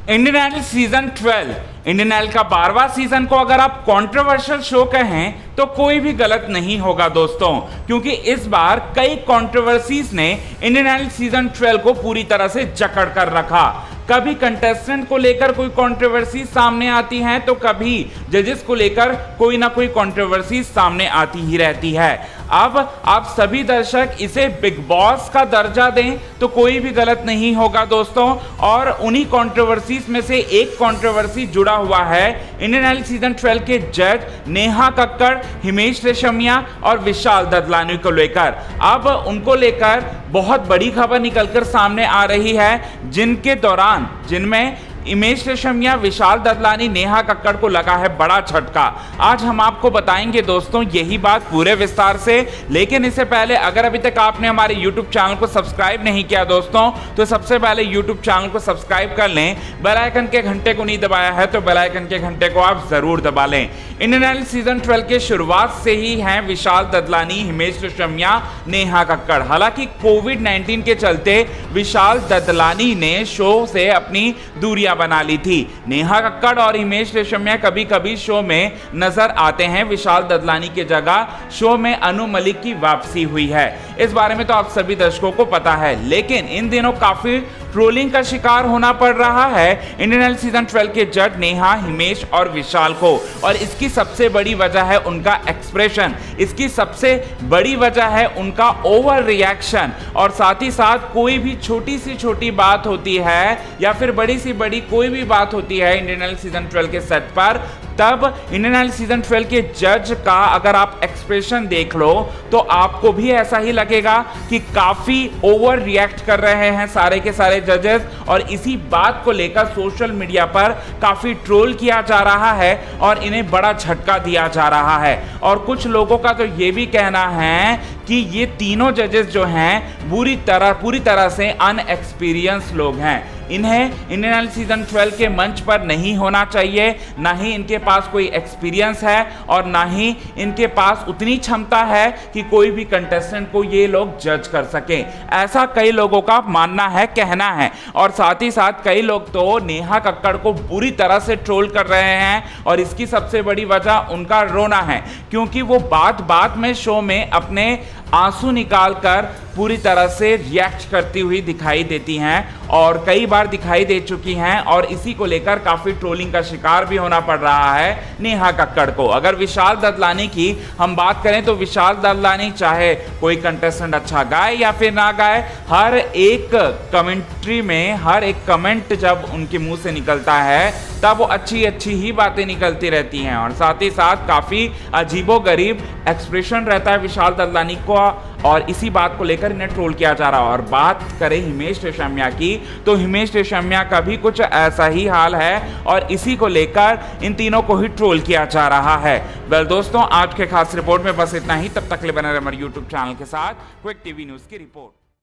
Indian Idol season 12 Indian Idol का 12वां season को अगर आप कंट्रोवर्शियल शो कहें तो कोई भी गलत नहीं होगा दोस्तों, क्योंकि इस बार कई कंट्रोवर्सीज ने इंडियन आइडल सीजन 12 को पूरी तरह से जकड़ कर रखा। कभी कंटेस्टेंट को लेकर कोई कंट्रोवर्सी सामने आती है तो कभी जजेस को लेकर कोई ना कोई कंट्रोवर्सी सामने आती ही रहती है। अब आप सभी दर्शक इसे बिग बॉस का दर्जा दें तो कोई भी गलत नहीं होगा दोस्तों। और उन्हीं कंट्रोवर्सीज में से एक कंट्रोवर्सी जुड़ा हुआ है इंडियन आइडल सीजन 12 के जज नेहा कक्कड़, हिमेश रेशमिया और विशाल ददलानी को लेकर। अब उनको लेकर बहुत बड़ी खबर निकलकर सामने आ रही है, जिनमें हिमेश रेशमिया, विशाल ददलानी, नेहा कक्कड़ को लगा है बड़ा झटका। आज हम आपको बताएंगे दोस्तों यही बात पूरे विस्तार से। लेकिन इससे पहले अगर अभी तक आपने हमारे YouTube चैनल को सब्सक्राइब नहीं किया दोस्तों, तो सबसे पहले YouTube चैनल को सब्सक्राइब कर लें। बेल आइकन के घंटे को नहीं दबाया है तो बेल आइकन के घंटे को आप जरूर दबा लें। इंडियन आइडल सीजन 12 के शुरुआत से ही हैं विशाल ददलानी, हिमेश रेशमिया, नेहा कक्कड़। हालांकि कोविड-19 के चलते विशाल ददलानी ने शो से अपनी दूरियां बना ली थी। नेहा कक्कड़ और हिमेश रेशमिया कभी कभी शो में नजर आते हैं। विशाल ददलानी की जगह शो में अनु मलिक की वापसी हुई है। इस बारे में तो आप सभी दर्शकों को पता है, लेकिन इन दिनों काफी ट्रोलिंग का शिकार होना पड़ रहा है इंडियन आइडल सीजन 12 के जज नेहा, हिमेश और विशाल को। और इसकी सबसे बड़ी वजह है उनका एक्सप्रेशन, इसकी सबसे बड़ी वजह है उनका ओवर रिएक्शन। और साथ ही साथ कोई भी छोटी सी छोटी बात होती है या फिर बड़ी सी बड़ी कोई भी बात होती है इंडियन आइडल सीजन 12 के सेट पर, तब इंडियन आइडल सीजन 12 के जज का अगर आप एक्सप्रेशन देख लो तो आपको भी ऐसा ही लगेगा कि काफी ओवर रिएक्ट कर रहे हैं सारे के सारे जजेस। और इसी बात को लेकर सोशल मीडिया पर काफी ट्रोल किया जा रहा है और इन्हें बड़ा झटका दिया जा रहा है। और कुछ लोगों का तो ये भी कहना है कि ये तीनों जजेस जो हैं पूरी तरह से अनएक्सपीरियंस लोग हैं। इन्हें इंडियन आइडल सीजन 12 के मंच पर नहीं होना चाहिए। ना ही इनके पास कोई एक्सपीरियंस है और ना ही इनके पास उतनी क्षमता है कि कोई भी कंटेस्टेंट को ये लोग जज कर सकें। ऐसा कई लोगों का मानना है, कहना है। और साथ ही साथ कई लोग तो नेहा कक्कड़ को बुरी तरह से ट्रोल कर रहे हैं। और इसकी सबसे बड़ी वजह उनका रोना है, क्योंकि वो बात बात में शो में अपने आंसू निकालकर पूरी तरह से रिएक्ट करती हुई दिखाई देती हैं और कई बार दिखाई दे चुकी हैं। और इसी को लेकर काफी ट्रोलिंग का शिकार भी होना पड़ रहा है नेहा कक्कड़ को। अगर विशाल ददलानी की हम बात करें तो विशाल ददलानी चाहे कोई कंटेस्टेंट अच्छा गाए या फिर ना गाए, हर एक कमेंट्री में हर एक कमेंट जब उनके मुंह से निकलता है तब वो अच्छी अच्छी ही बातें निकलती रहती हैं। और साथ ही साथ काफी अजीबोगरीब एक्सप्रेशन रहता है विशाल ददलानी को। और इसी बात को लेकर इन्हें ट्रोल किया जा रहा है। और बात करें हिमेश रेशमिया की तो हिमेश रेशमिया का भी कुछ ऐसा ही हाल है और इसी को लेकर इन तीनों को ही ट्रोल किया जा रहा है। वेल दोस्तों, आज के खास रिपोर्ट में बस इतना ही। तब तक ले बने रहे हमारे YouTube चैनल के साथ। क्विक टीवी न्यूज़ की रिपोर्ट।